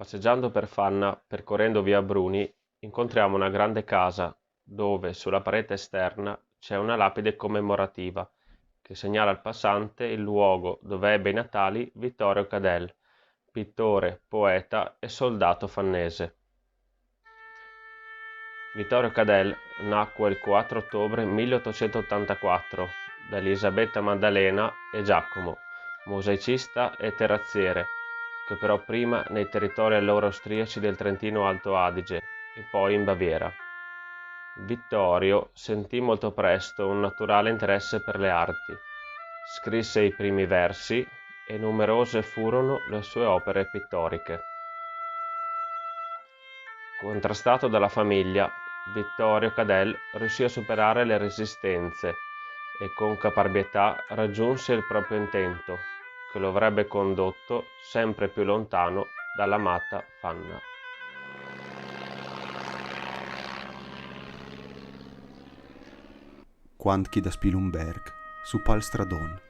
Passeggiando per Fanna, percorrendo via Bruni, incontriamo una grande casa dove, sulla parete esterna, c'è una lapide commemorativa che segnala al passante il luogo dove ebbe i natali Vittorio Cadell, pittore, poeta e soldato fannese. Vittorio Cadell nacque il 4 ottobre 1884 da Elisabetta Maddalena e Giacomo, mosaicista e terrazziere, che operò prima nei territori allora austriaci del Trentino Alto Adige e poi in Baviera. Vittorio sentì molto presto un naturale interesse per le arti. Scrisse i primi versi e numerose furono le sue opere pittoriche. Contrastato dalla famiglia, Vittorio Cadell riuscì a superare le resistenze e con caparbietà raggiunse il proprio intento, che lo avrebbe condotto sempre più lontano dall'amata Fanna. Quant da Spilumberg, su pal stradon,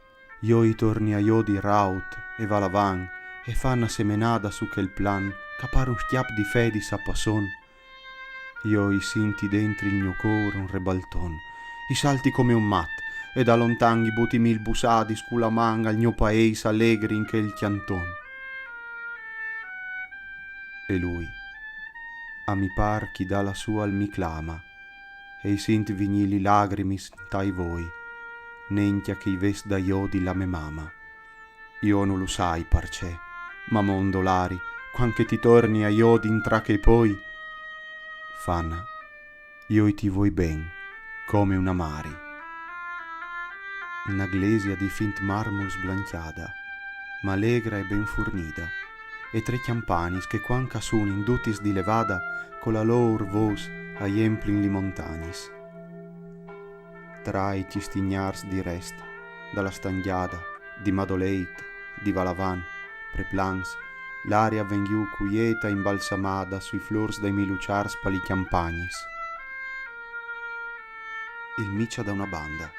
io i torni a io di Raut e Valavan, e fanno semenada su quel plan, capare un stiap di fedi sapasson. Io i sinti dentro il mio cor un rebalton, i salti come un mat, e da lontan i buti mil busadi scula manga al mio paese allegri in quel chianton. E lui, a mi par chi da la sua al mi clama, e i sinti vignili lacrimis tai voi, nentia che i ves da io di la me mama. Io non lo sai parce, ma mondolari, quanche ti torni a io d'intra che poi, Fanna, io ti vuoi ben, come una mari. Una glesia di fint marmor sblanchiada, ma allegra e ben furnida, e tre chiampanis che quanca sun indutis di levada, con la lor vos aiemplin li montagnis. Tra i cistignars di rest, dalla stanghiada, di Madoleit, di Valavan, preplans, l'aria venghiu quieta imbalsamada sui flors dai miluciars pali chiampagnis. Il micia da una banda,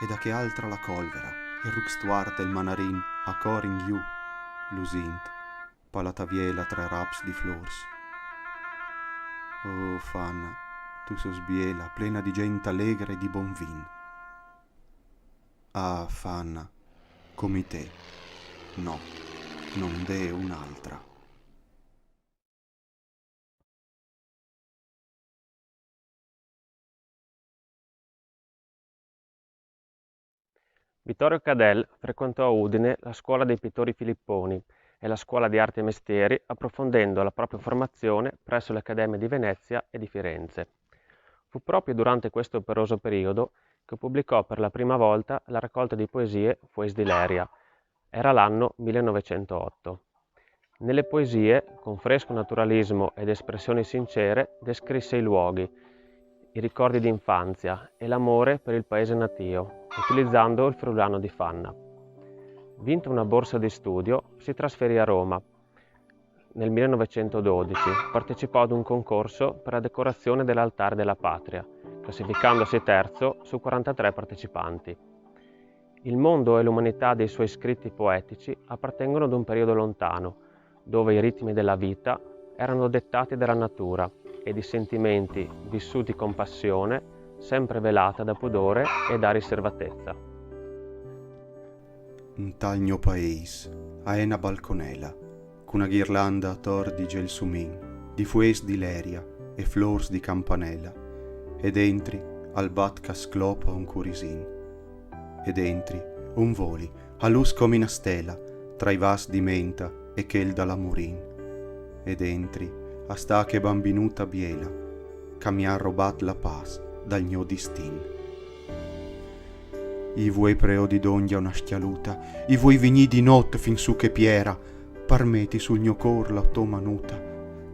e da che altra la colvera, il ruxtuart e il manarin, a cor in giù, lusint, palataviela tra raps di flors. Oh, Fanna, tu sos biela, plena di gente allegre e di bon vin. Ah, Fanna, come te, no, non de un'altra. Vittorio Cadell frequentò a Udine la scuola dei pittori filipponi e la scuola di arti e mestieri, approfondendo la propria formazione presso le accademie di Venezia e di Firenze. Fu proprio durante questo operoso periodo che pubblicò per la prima volta la raccolta di poesie Fois di Leria. Era l'anno 1908. Nelle poesie, con fresco naturalismo ed espressioni sincere, descrisse i luoghi, i ricordi di infanzia e l'amore per il paese natio, utilizzando il friulano di Fanna. Vinta una borsa di studio, si trasferì a Roma. Nel 1912 partecipò ad un concorso per la decorazione dell'altare della patria, classificandosi terzo su 43 partecipanti. Il mondo e l'umanità dei suoi scritti poetici appartengono ad un periodo lontano, dove i ritmi della vita erano dettati dalla natura e di sentimenti vissuti con passione, sempre velata da pudore e da riservatezza. In tal mio paese, a una balconella, con una ghirlanda a tor di gelsumin, di fues di leria e flors di campanella, ed entri al bat ca sclopa un curisin, ed entri un voli a luz come una stella tra i vas di menta e chel dalla murin, ed entri a sta che bambinuta biela, ca mi ha robat la paz dal mio distin. I vuoi preo di dongia una schialuta, i vuoi vigni di notte fin su che piera, parmeti sul mio cor la tua manuta,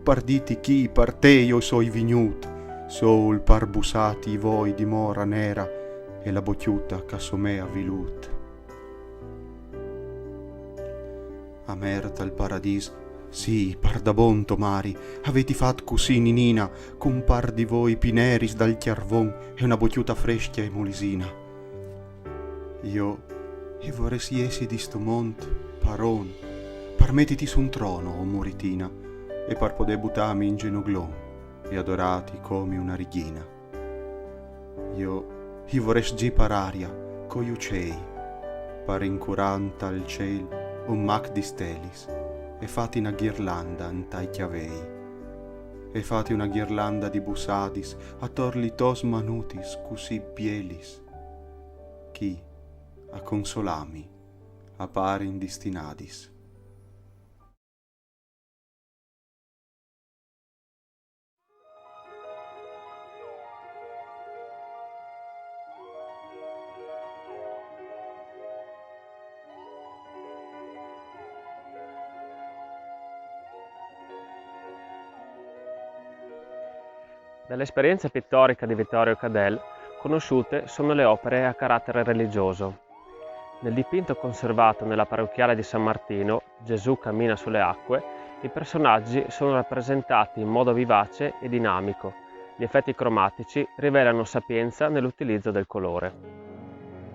parditi chi par te io soi vignut, sol par busati i voi di mora nera, e la bocchiuta ca somea vilut. Amerta il paradis, sì, par da bonto mari, avete fatto così ninina, con par di voi pineris dal chiarvon e una bocchiuta freschia e molisina. Io vorresti essi di sto mont, paron, parmettiti su un trono, o moritina, e par podè buttarmi in genoglon e adorati come una righina. Io vorrei gi per aria, coi uccei, par incuranta al ciel un mac di stelis, e fatti una ghirlanda antai chiavei, e fatti una ghirlanda di busadis attorli tos manutis così bielis, chi a consolami appare in destinadis. Dall'esperienza pittorica di Vittorio Cadell, conosciute sono le opere a carattere religioso. Nel dipinto conservato nella parrocchiale di San Martino, Gesù cammina sulle acque, i personaggi sono rappresentati in modo vivace e dinamico. Gli effetti cromatici rivelano sapienza nell'utilizzo del colore.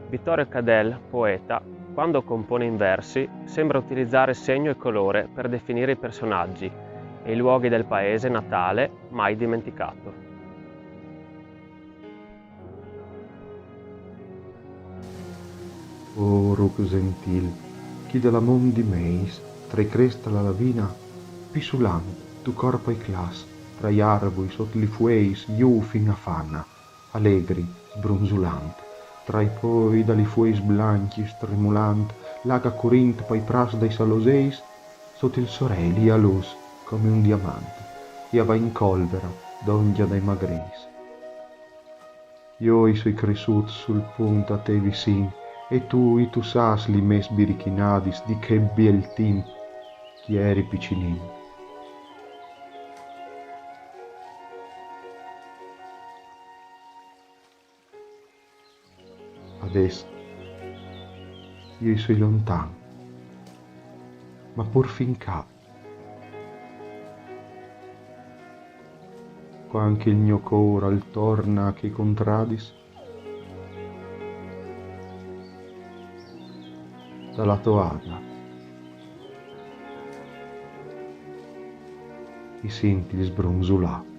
Vittorio Cadell, poeta, quando compone in versi, sembra utilizzare segno e colore per definire i personaggi e i luoghi del paese natale mai dimenticato. O ruc gentil, chi della mondi meis, tra cresta la lavina, pisulant, tu corpo e clas, tra gli arbui, sot li fueis, iu fin a fanna, allegri, sbrunzulant, tra i poi dali fueis blanchi, stremulant, laga corint poi pras dai saloseis, sot il sorelli a luz, come un diamante, ia va in colvera, dongia dai magreis. Io i sui cresciut sul punto a te vicin, e tu sas li mes birichinadis di che biel timp, chi eri piccinin. Adesso io sui lontan, ma pur finca, anche il mio cor al torna che contradis, dalla toada, i senti gli sbronzolà.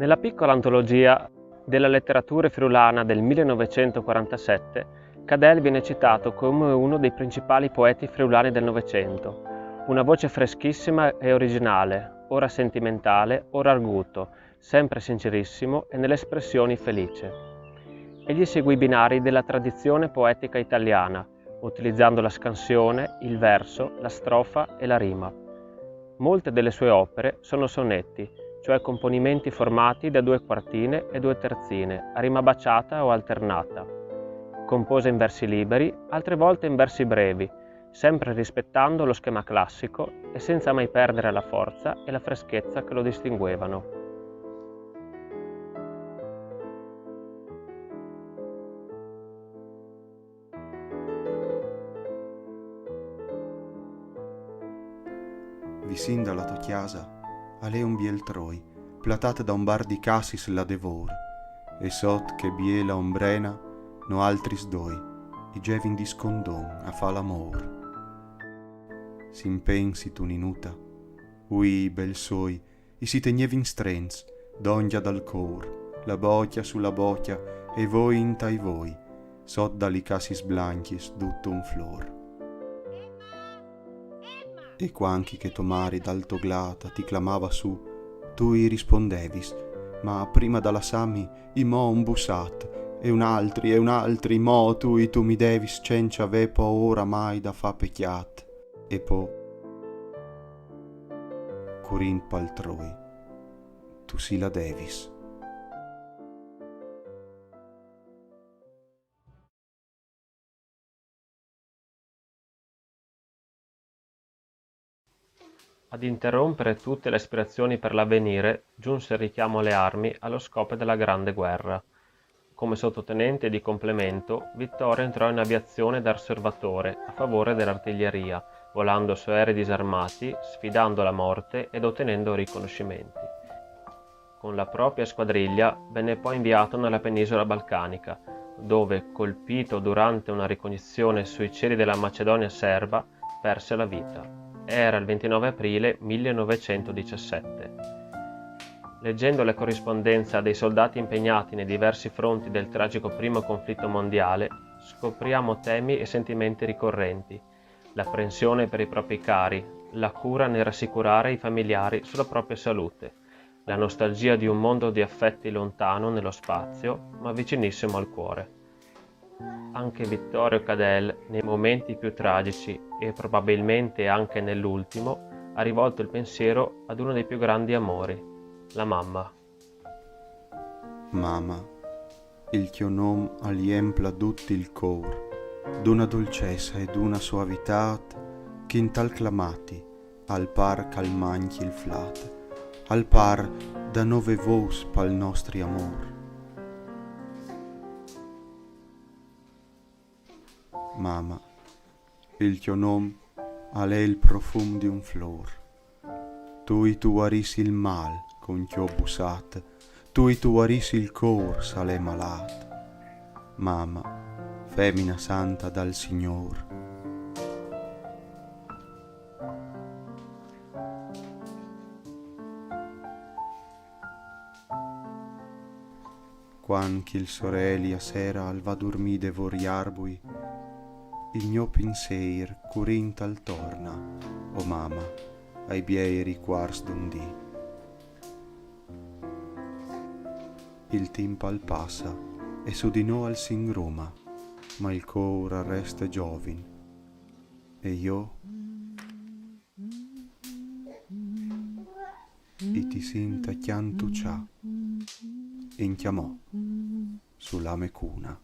Nella piccola antologia della letteratura friulana del 1947, Cadell viene citato come uno dei principali poeti friulani del Novecento, una voce freschissima e originale, ora sentimentale, ora arguto, sempre sincerissimo e nelle espressioni felice. Egli seguì i binari della tradizione poetica italiana, utilizzando la scansione, il verso, la strofa e la rima. Molte delle sue opere sono sonetti, cioè componimenti formati da 2 quartine e 2 terzine, a rima baciata o alternata. Compose in versi liberi, altre volte in versi brevi, sempre rispettando lo schema classico e senza mai perdere la forza e la freschezza che lo distinguevano. Vicin dalla tua chiesa, ale un biel troi, platate da un bar di cassis la devor, e sot che biela ombrena, no altris doi, i gevin di scondon a fa l'amor. S'impensi tu ninuta, ui bel soi, i si tegnevin strenz, dongia dal cor, la bocia sulla bocia, e voi in tai voi, sot dali cassis blanchis dutto un flor. E quanchi che tomari d'alto glata ti clamava su, tu i rispondevis, ma prima dalla sammi i mo un bussat, e un altri, mo tu mi devis cencia vepo ora mai da fa pecchiat, e po curin paltroi, tu si la devis. Ad interrompere tutte le aspirazioni per l'avvenire giunse il richiamo alle armi allo scoppio della Grande Guerra. Come sottotenente di complemento, Vittorio entrò in aviazione da osservatore a favore dell'artiglieria, volando su aerei disarmati, sfidando la morte ed ottenendo riconoscimenti. Con la propria squadriglia venne poi inviato nella penisola balcanica, dove, colpito durante una ricognizione sui cieli della Macedonia serba, perse la vita. Era il 29 aprile 1917. Leggendo le corrispondenze dei soldati impegnati nei diversi fronti del tragico primo conflitto mondiale, scopriamo temi e sentimenti ricorrenti: l'apprensione per i propri cari, la cura nel rassicurare i familiari sulla propria salute, la nostalgia di un mondo di affetti lontano nello spazio, ma vicinissimo al cuore. Anche Vittorio Cadell, nei momenti più tragici e probabilmente anche nell'ultimo, ha rivolto il pensiero ad uno dei più grandi amori, la mamma. Mama, il tuo nome aliempla tutto il cor, d'una dolcezza e d'una suavità che in tal clamati, al par calmanchi il flat, al par da nove vos pal nostri amor. Mama, il tuo nome ha il profum di un flor, tu arisi il mal con tuo busat, tu arisi il cor sale malat. Mama, femmina santa dal Signor. Quanchi il sorelli a sera al va dormì devoriarbui, il mio pensier curint al torna, o mama, ai biei riquars d'un dì. Il tempo al passa e su di noi al s'ingruma, ma il cor resta giovin, e io e ti senta chianto cià, in chiamò sulla mecuna.